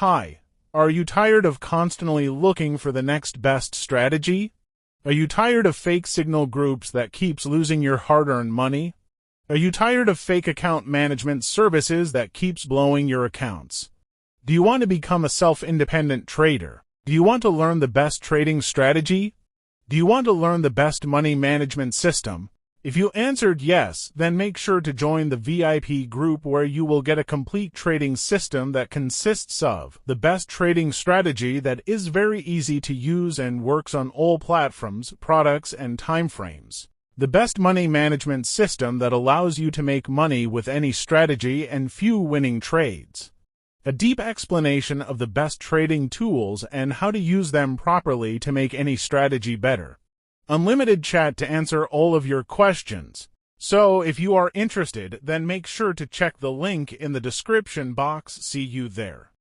Hi, are you tired of constantly looking for the next best strategy? Are you tired of fake signal groups that keeps losing your hard-earned money? Are you tired of fake account management services that keeps blowing your accounts? Do you want to become a self-independent trader? Do you want to learn the best trading strategy? Do you want to learn the best money management system? If you answered yes, then make sure to join the VIP group where you will get a complete trading system that consists of the best trading strategy that is very easy to use and works on all platforms, products, and timeframes. The best money management system that allows you to make money with any strategy and few winning trades. A deep explanation of the best trading tools and how to use them properly to make any strategy better. Unlimited chat to answer all of your questions. So if you are interested, then make sure to check the link in the description box. See you there.